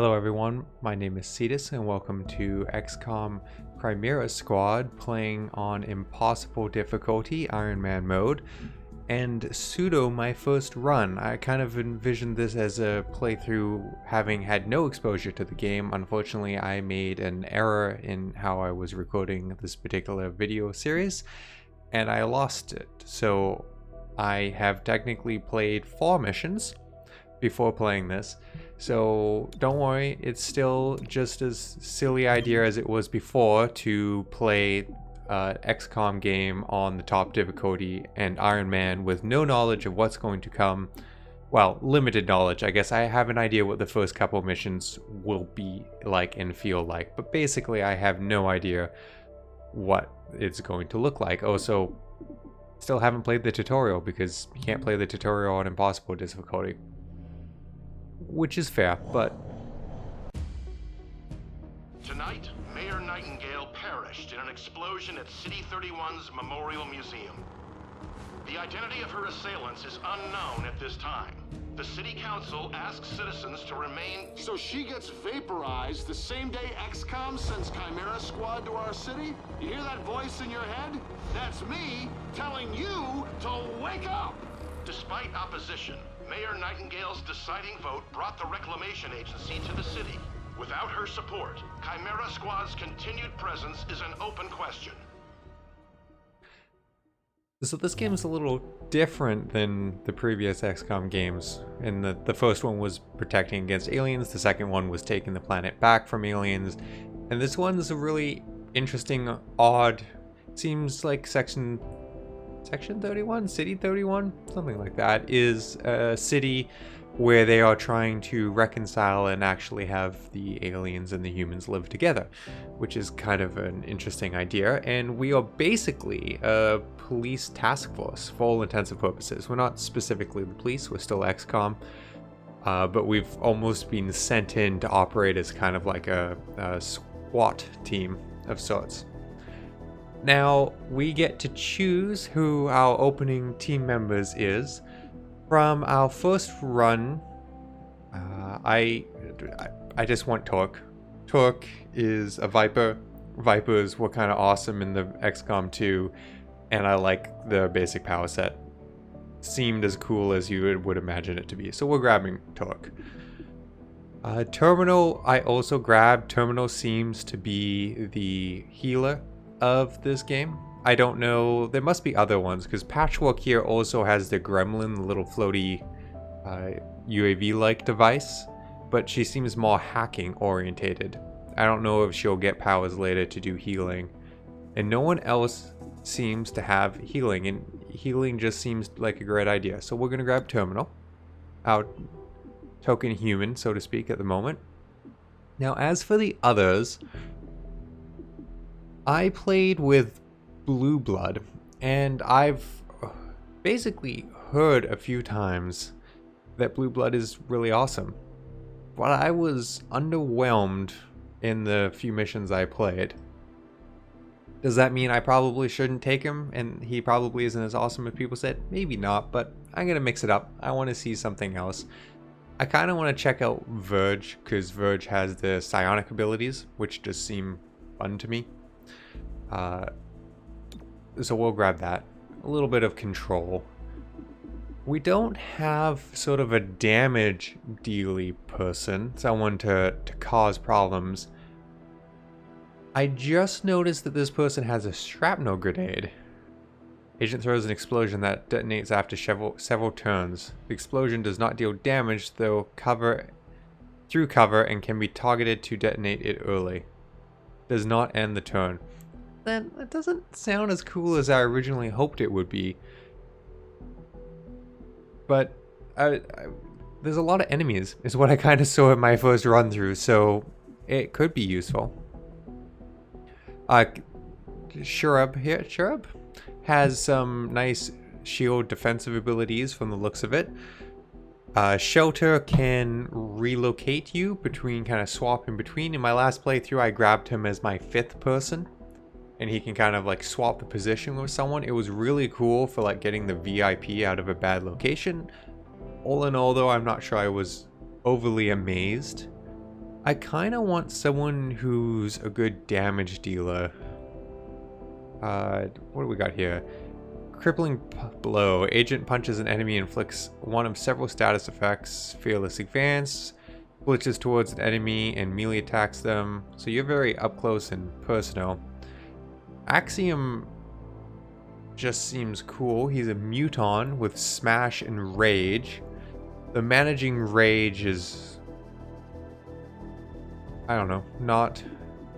Hello everyone, my name is Cetus and welcome to XCOM Chimera Squad playing on impossible difficulty Ironman mode and pseudo my first run. I kind of envisioned this as a playthrough having had no exposure to the game. Unfortunately, I made an error in how I was recording this particular video series and I lost it. So I have technically played 4 missions before playing this. So don't worry, it's still just as silly idea as it was before to play XCOM game on the top difficulty and Ironman with no knowledge of what's going to come. Well, limited knowledge. I guess I have an idea what the first couple missions will be like and feel like, but basically I have no idea what it's going to look like. Also, still haven't played the tutorial because you can't play the tutorial on impossible difficulty. Which is fair, but... Tonight, Mayor Nightingale perished in an explosion at City 31's Memorial Museum. The identity of her assailants is unknown at this time. The City Council asks citizens to remain... So she gets vaporized the same day XCOM sends Chimera Squad to our city? You hear that voice in your head? That's me telling you to wake up! Despite opposition, Mayor Nightingale's deciding vote brought the Reclamation Agency to the city. Without her support, Chimera Squad's continued presence is an open question. So this game is a little different than the previous XCOM games. And the first one was protecting against aliens, the second one was taking the planet back from aliens, and this one's a really interesting, odd, seems like Section 31, City 31, something like that, is a city where they are trying to reconcile and actually have the aliens and the humans live together, which is kind of an interesting idea. And we are basically a police task force for all intents and purposes. We're not specifically the police, we're still XCOM, but we've almost been sent in to operate as kind of like a SWAT team of sorts. Now, we get to choose who our opening team members is. From our first run, I just want Torque. Torque is a Viper. Vipers were kind of awesome in the XCOM 2, and I like the basic power set. Seemed as cool as you would imagine it to be, so we're grabbing Torque. Terminal, I also grabbed. Terminal seems to be the healer of this game. I don't know, there must be other ones because Patchwork here also has the Gremlin, the little floaty UAV-like device, but she seems more hacking orientated. I don't know if she'll get powers later to do healing, and no one else seems to have healing, and healing just seems like a great idea. So we're gonna grab Terminal, our token human, so to speak, at the moment. Now, as for the others, I played with Blue Blood, and I've basically heard a few times that Blue Blood is really awesome. But I was underwhelmed in the few missions I played. Does that mean I probably shouldn't take him and he probably isn't as awesome as people said? Maybe not, but I'm gonna mix it up. I want to see something else. I kind of want to check out Verge, because Verge has the psionic abilities, which just seem fun to me. So we'll grab that. A little bit of control. We don't have sort of a damage dealy person, someone to cause problems. I just noticed that this person has a shrapnel grenade. Agent throws an explosion that detonates after several turns. The explosion does not deal damage, though through cover, and can be targeted to detonate it early. Does not end the turn. Then that doesn't sound as cool as I originally hoped it would be. But there's a lot of enemies, is what I kind of saw in my first run through, so it could be useful. Cherub has some nice shield defensive abilities from the looks of it. Shelter can relocate you between, kind of swap in between. In my last playthrough, I grabbed him as my 5th person, and he can kind of like swap the position with someone. It was really cool for like getting the VIP out of a bad location. All in all though, I'm not sure I was overly amazed. I kind of want someone who's a good damage dealer. What do we got here? Crippling blow. Agent punches an enemy, inflicts one of several status effects. Fearless advance. Glitches towards an enemy and melee attacks them. So you're very up close and personal. Axiom just seems cool. He's a muton with smash and rage. The managing rage is, I don't know, not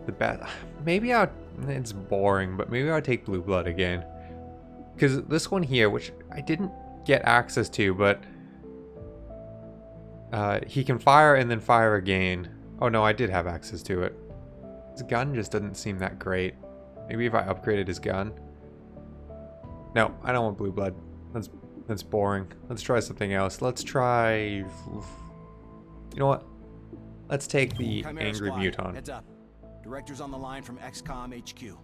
the best. Maybe it's boring, but maybe I'll take Blue Blood again. Because this one here, which I didn't get access to, but he can fire and then fire again. Oh no, I did have access to it. His gun just doesn't seem that great. Maybe if I upgraded his gun. No, I don't want Blue Blood. That's boring. Let's try something else. Let's try... You know what? Let's take the Chimera Angry Squad, Muton. heads up. Director's on the line from XCOM HQ.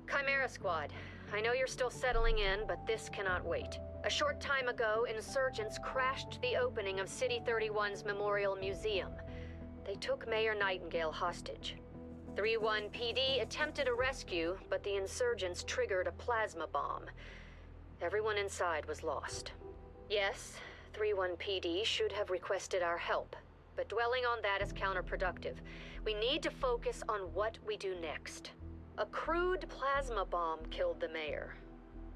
Chimera Squad, I know you're still settling in, but this cannot wait. A short time ago, insurgents crashed the opening of City 31's Memorial Museum. They took Mayor Nightingale hostage. 3-1 PD attempted a rescue, but the insurgents triggered a plasma bomb. Everyone inside was lost. Yes, 3-1 PD should have requested our help, but dwelling on that is counterproductive. We need to focus on what we do next. A crude plasma bomb killed the mayor.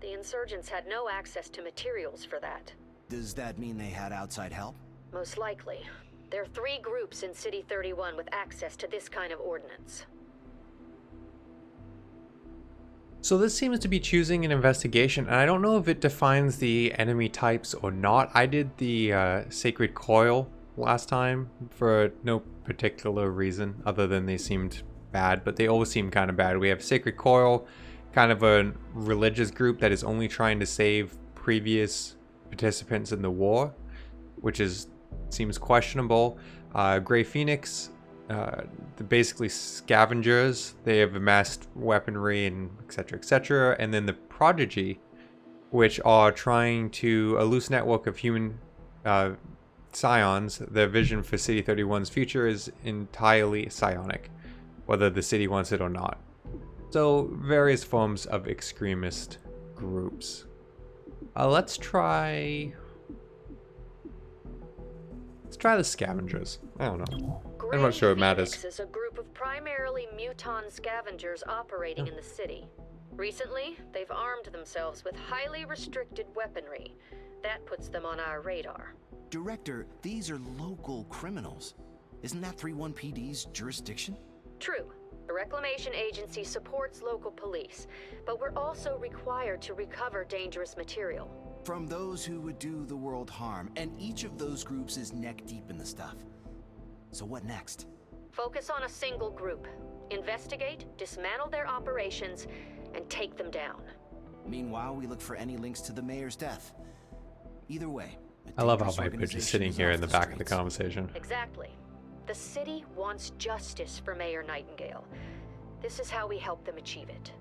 The insurgents had no access to materials for that. Does that mean they had outside help? Most likely. There are 3 groups in City 31 with access to this kind of ordnance. So this seems to be choosing an investigation, and I don't know if it defines the enemy types or not. I did the Sacred Coil last time for no particular reason other than they seemed bad, but they always seem kind of bad. We have Sacred Coil, kind of a religious group that is only trying to save previous participants in the war, which seems questionable. Grey Phoenix, basically scavengers. They have amassed weaponry and etc, etc. And then the Prodigy, which are trying to a loose network of human scions. Their vision for City 31's future is entirely psionic, whether the city wants it or not. So various forms of extremist groups. Let's try the scavengers. I don't know. I'm not sure it matters. Phoenix is a group of primarily muton scavengers operating in the city. Recently, they've armed themselves with highly restricted weaponry. That puts them on our radar. Director, these are local criminals. Isn't that 3-1 PD's jurisdiction? True. The Reclamation Agency supports local police, but we're also required to recover dangerous material. From those who would do the world harm, and each of those groups is neck deep in the stuff. So what next? Focus on a single group. Investigate, dismantle their operations, and take them down. Meanwhile, we look for any links to the mayor's death. Either way, I love how Viper is just sitting here in the back of the conversation. Exactly. The city wants justice for Mayor Nightingale. This is how we help them achieve it.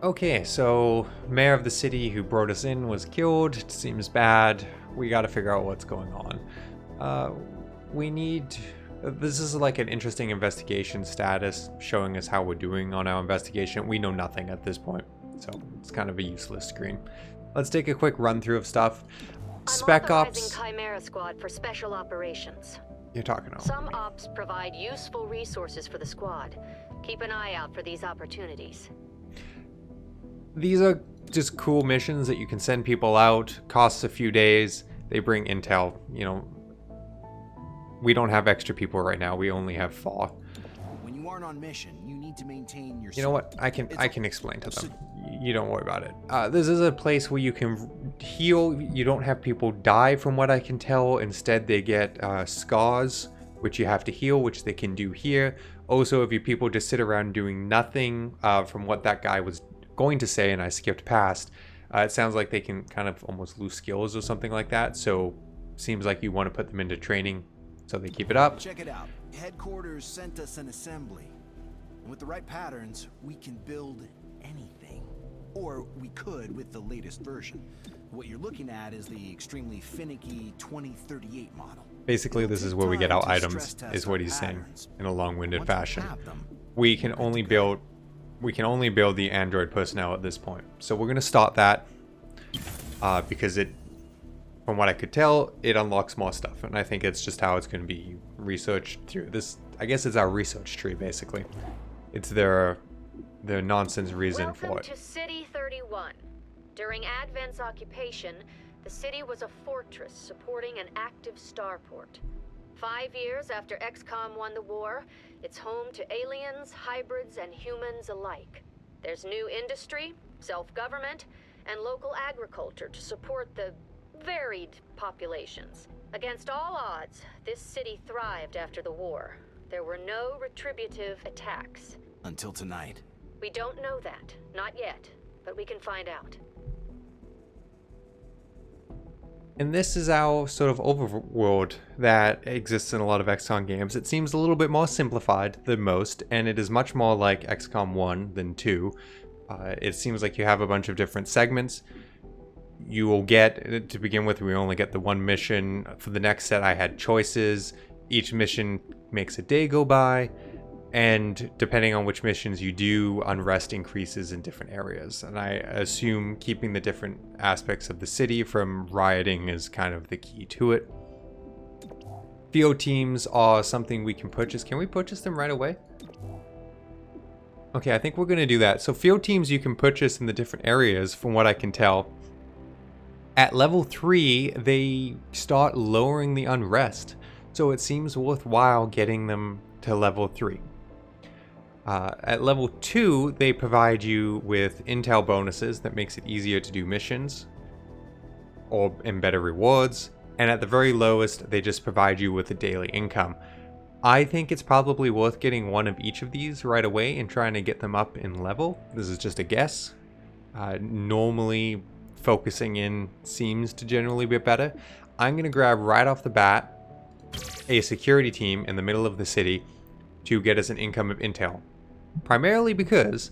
Okay, so mayor of the city who brought us in was killed. It seems bad. We got to figure out what's going on. This is like an interesting investigation status, showing us how we're doing on our investigation. We know nothing at this point, so it's kind of a useless screen. Let's take a quick run through of stuff. Spec I'm Ops. authorizing Chimera Squad for special operations. You're talking about. Some ops provide useful resources for the squad. Keep an eye out for these opportunities. These are just cool missions that you can send people out. Costs a few days. They bring intel. You know, we don't have extra people right now. We only have 4. When you aren't on mission, you need to maintain your... You know what? I can explain to them. You don't worry about it. This is a place where you can heal. You don't have people die, from what I can tell. Instead, they get scars, which you have to heal, which they can do here. Also, if you people just sit around doing nothing, from what that guy was going to say, and I skipped past, it sounds like they can kind of almost lose skills or something like that. So, seems like you want to put them into training, so they keep it up. Check it out. Headquarters sent us an assembly. And with the right patterns, we can build anything. Or we could with the latest version. What you're looking at is the extremely finicky 2038 model. Basically, this is where we get our items, is what he's saying in a long-winded fashion. We can only build the android personnel at this point. So we're going to start that because it, from what I could tell, it unlocks more stuff. And I think it's just how it's going to be researched through this. I guess it's our research tree, basically. It's their nonsense reason for it. Welcome to City 31. During Advent's occupation, the city was a fortress supporting an active starport. 5 years after XCOM won the war, it's home to aliens, hybrids, and humans alike. There's new industry, self-government, and local agriculture to support the varied populations. Against all odds, this city thrived after the war. There were no retributive attacks. Until tonight. We don't know that. Not yet. But we can find out. And this is our sort of overworld that exists in a lot of XCOM games. It seems a little bit more simplified than most, and it is much more like XCOM 1 than 2. It seems like you have a bunch of different segments. You will get, to begin with, we only get the one mission. For the next set, I had choices. Each mission makes a day go by. And depending on which missions you do, unrest increases in different areas. And I assume keeping the different aspects of the city from rioting is kind of the key to it. Field teams are something we can purchase. Can we purchase them right away? Okay, I think we're going to do that. So field teams you can purchase in the different areas, from what I can tell. At level 3, they start lowering the unrest. So it seems worthwhile getting them to level 3. At level 2, they provide you with intel bonuses that makes it easier to do missions and better rewards. And at the very lowest, they just provide you with a daily income. I think it's probably worth getting one of each of these right away and trying to get them up in level. This is just a guess. Normally, focusing in seems to generally be better. I'm going to grab right off the bat a security team in the middle of the city to get us an income of intel. Primarily because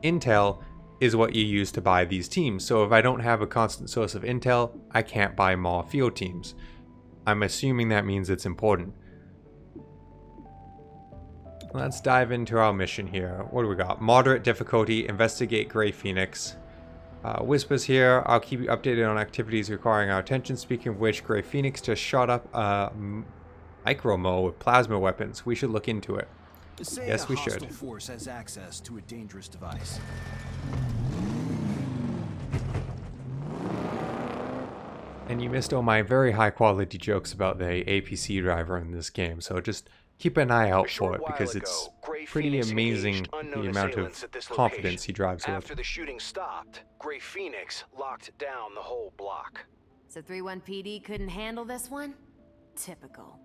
intel is what you use to buy these teams. So if I don't have a constant source of intel, I can't buy more field teams. I'm assuming that means it's important. Let's dive into our mission here. What do we got? Moderate difficulty, investigate Grey Phoenix. Whispers here, I'll keep you updated on activities requiring our attention. Speaking of which, Grey Phoenix just shot up a micro-mo with plasma weapons. We should look into it. Yes, we should. Hostile force has access to a dangerous device. And you missed all my very high quality jokes about the APC driver in this game, so just keep an eye out for it because it's pretty amazing the amount of confidence he drives with. After the shooting stopped, Grey Phoenix locked down the whole block. So 3-1 PD couldn't handle this one? Typical.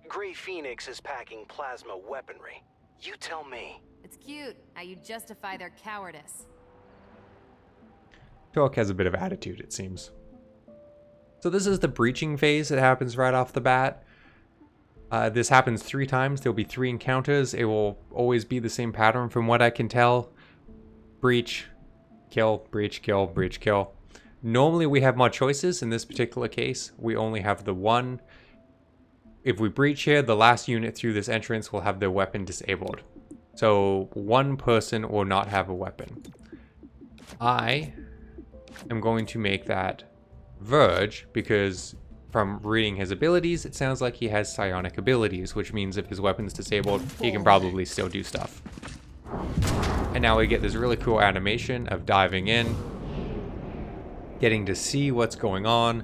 Grey Phoenix is packing plasma weaponry. You tell me. It's cute how you justify their cowardice. Torque has a bit of attitude, it seems. So this is the breaching phase that happens right off the bat. This happens 3 times. There'll be 3 encounters. It will always be the same pattern from what I can tell. Breach, kill, breach, kill, breach, kill. Normally we have more choices. In this particular case, we only have the one. If we breach here, the last unit through this entrance will have their weapon disabled. So one person will not have a weapon. I am going to make that Verge because from reading his abilities, it sounds like he has psionic abilities, which means if his weapon's disabled, he can probably still do stuff. And now we get this really cool animation of diving in, getting to see what's going on.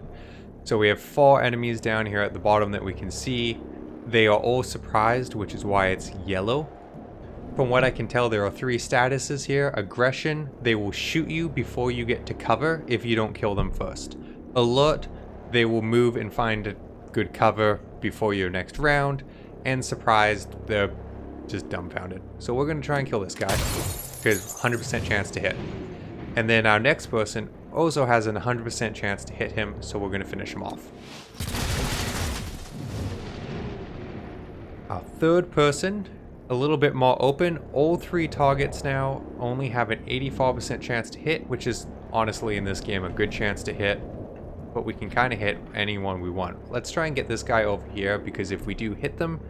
So we have 4 enemies down here at the bottom that we can see. They are all surprised, which is why it's yellow. From what I can tell, there are 3 statuses here. Aggression, they will shoot you before you get to cover if you don't kill them first. Alert, they will move and find a good cover before your next round. And surprised, they're just dumbfounded. So we're going to try and kill this guy because 100% chance to hit. And then our next person also has a 100% chance to hit him, so we're going to finish him off. Our third person, a little bit more open. All 3 targets now only have an 84% chance to hit, which is honestly in this game a good chance to hit. but we can kind of hit anyone we want. Let's try and get this guy over here, because if we do hit them,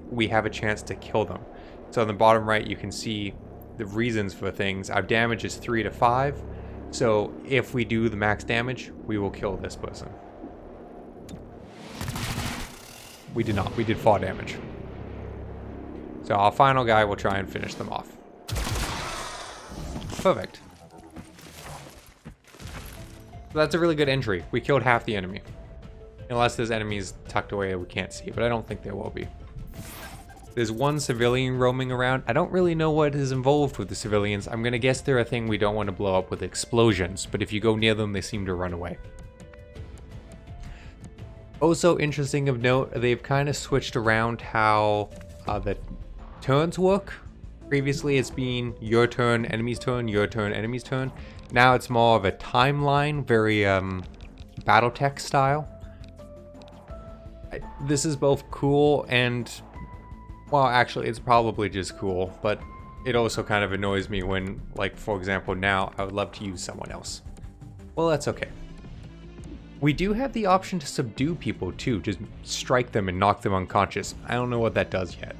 we have a chance to kill them. So on the bottom right, you can see the reasons for things. Our damage is 3 to 5. So if we do the max damage, we will kill this person. We did not. We did 4 damage. So our final guy will try and finish them off. Perfect. So that's a really good entry. We killed half the enemy. Unless there's enemies tucked away that we can't see, but I don't think there will be. There's one civilian roaming around. I don't really know what is involved with the civilians. I'm gonna guess they're a thing we don't want to blow up with explosions, but if you go near them, they seem to run away. Also interesting of note, they've kind of switched around how the turns work. Previously it's been your turn, enemy's turn, your turn, enemy's turn. Now it's more of a timeline, very Battletech style. This is both cool and, well, actually it's probably just cool, but it also kind of annoys me when, like, for example, now I would love to use someone else. Well, that's okay. We do have the option to subdue people too, just strike them and knock them unconscious. I don't know what that does yet.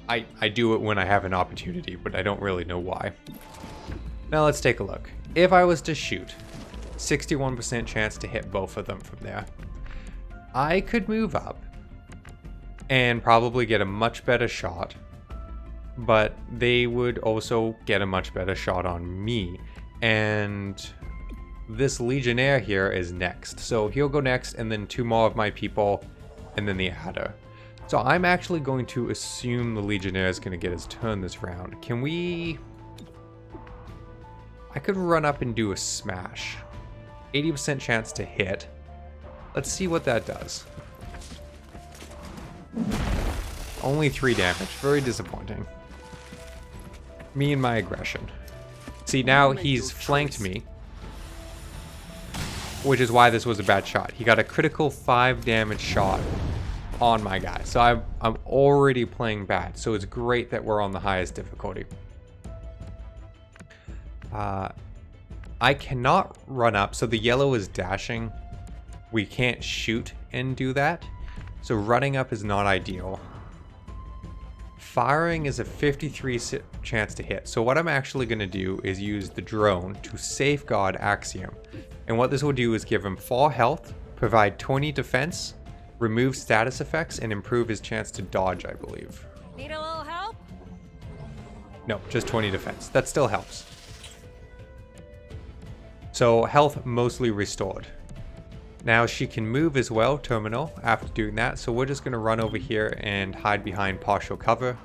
I do it when I have an opportunity, but I don't really know why. Now let's take a look. If I was to shoot, 61% chance to hit both of them from there. I could move up and probably get a much better shot, but they would also get a much better shot on me. And this Legionnaire here is next. So he'll go next, and then 2 more of my people, and then the Adder. So I'm actually going to assume the Legionnaire is going to get his turn this round. Can we... I could run up and do a smash. 80% chance to hit. Let's see what that does. Only 3 damage. Very disappointing. Me and my aggression. See, now he's flanked me, which is why this was a bad shot. He got a critical 5 damage shot on my guy. So I'm already playing bad. So it's great that we're on the highest difficulty. I cannot run up. So the yellow is dashing. We can't shoot and do that. So running up is not ideal. Firing is a 53 chance to hit. So what I'm actually going to do is use the drone to safeguard Axiom. And what this will do is give him 4 health, provide 20 defense, remove status effects, and improve his chance to dodge, I believe. Need a little help? No, just 20 defense. That still helps. So health mostly restored. Now she can move as well, terminal, after doing that. So we're just going to run over here and hide behind partial cover.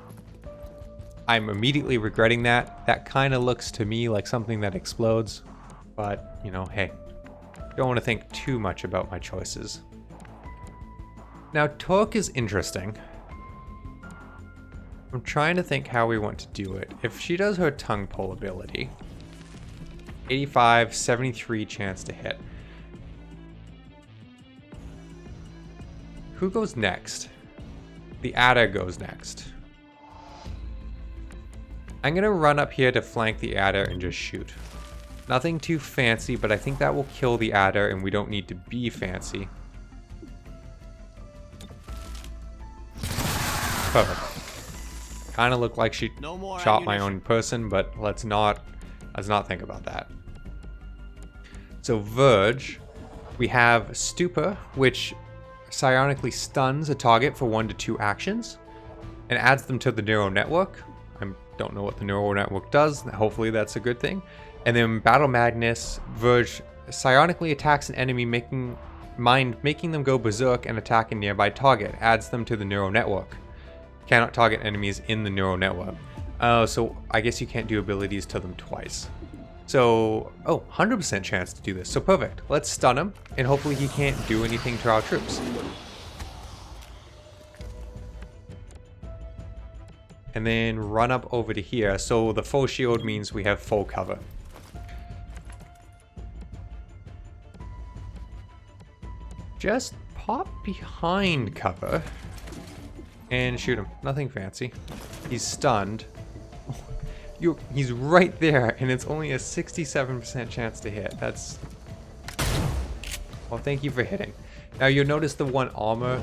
I'm immediately regretting that. That kind of looks to me like something that explodes. But, you know, hey, don't want to think too much about my choices. Now, torque is interesting. I'm trying to think how we want to do it. If she does her tongue pull ability, 85, 73 chance to hit. Who goes next? The Adder goes next. I'm gonna run up here to flank the Adder and just shoot. Nothing too fancy, but I think that will kill the Adder and we don't need to be fancy. Perfect. Kind of looked like she shot my own person, but let's not think about that. So Verge, we have Stupor, which psionically stuns a target for 1 to 2 actions and adds them to the neural network. I don't know what the neural network does. Hopefully that's a good thing. And then Battle Madness, Verge psionically attacks an enemy, making them go berserk and attack a nearby target. Adds them to the neural network. Cannot target enemies in the neural network. So I guess you can't do abilities to them twice. So, 100% chance to do this. So perfect. Let's stun him, and hopefully he can't do anything to our troops. And then run up over to here. So the full shield means we have full cover. Just pop behind cover and shoot him. Nothing fancy. He's stunned. He's right there, and it's only a 67% chance to hit. That's... Well, thank you for hitting. Now you'll notice the one armor,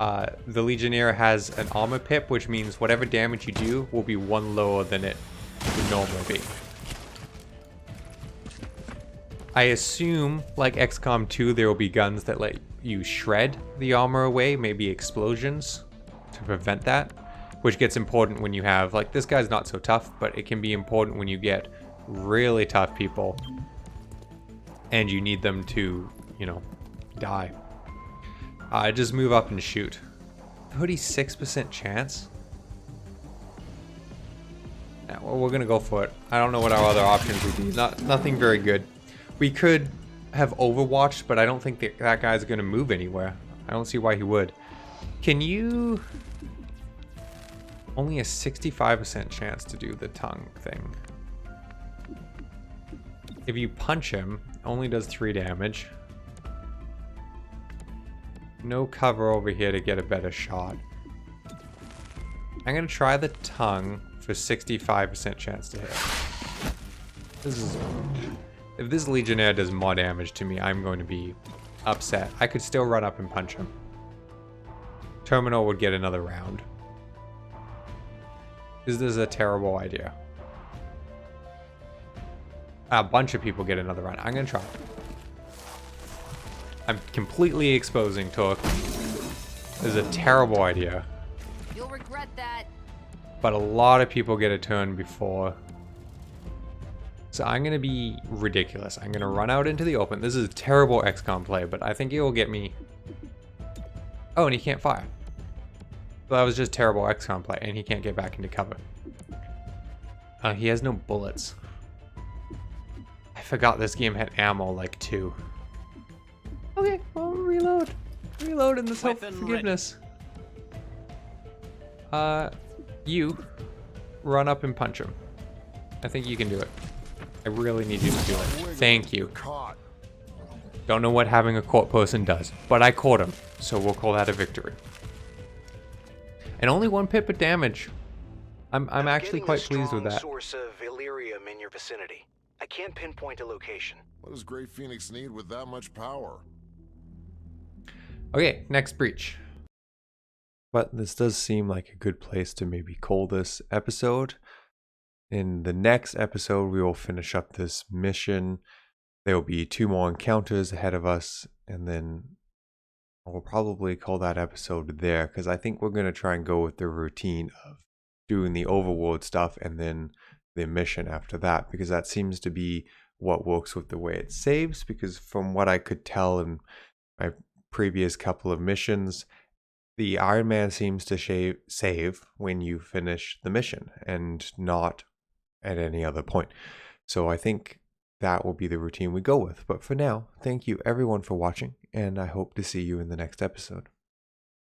the Legionnaire has an armor pip, which means whatever damage you do will be one lower than it would normally be. I assume, like XCOM 2, there will be guns that let you shred the armor away, maybe explosions to prevent that, which gets important when you have, like, this guy's not so tough, but it can be important when you get really tough people and you need them to, you know, die. Just move up and shoot. 36% chance? Yeah, well, we're gonna go for it. I don't know what our other options would be. Nothing very good. We could have Overwatched, but I don't think that guy's gonna move anywhere. I don't see why he would. Can you... Only a 65% chance to do the tongue thing. If you punch him, only does 3 damage. No cover over here to get a better shot. I'm gonna try the tongue for 65% chance to hit. This is... If this Legionnaire does more damage to me, I'm going to be upset. I could still run up and punch him. Terminal would get another round. This is a terrible idea. A bunch of people get another round. I'm gonna try. I'm completely exposing Torque. This is a terrible idea. You'll regret that. But a lot of people get a turn before. So I'm going to be ridiculous. I'm going to run out into the open. This is a terrible XCOM play, but I think it will get me... Oh, and he can't fire. So that was just terrible XCOM play, and he can't get back into cover. He has no bullets. I forgot this game had ammo like 2. Okay, well, reload. Reload in this hope for forgiveness. You run up and punch him. I think you can do it. I really need you to do it. Thank you. Don't know what having a caught person does, but I caught him, so we'll call that a victory. And only 1 pip of damage. I'm actually quite pleased with that. Source of Illyrium in your vicinity. I can't pinpoint a location. What does Great Phoenix need with that much power? Okay, next breach. But this does seem like a good place to maybe call this episode. In the next episode, we will finish up this mission. There will be 2 more encounters ahead of us, and then we'll probably call that episode there, because I think we're going to try and go with the routine of doing the overworld stuff and then the mission after that, because that seems to be what works with the way it saves, because from what I could tell in my previous couple of missions, the Ironman seems to save when you finish the mission and not at any other point. So I think that will be the routine we go with. But for now, thank you everyone for watching, and I hope to see you in the next episode.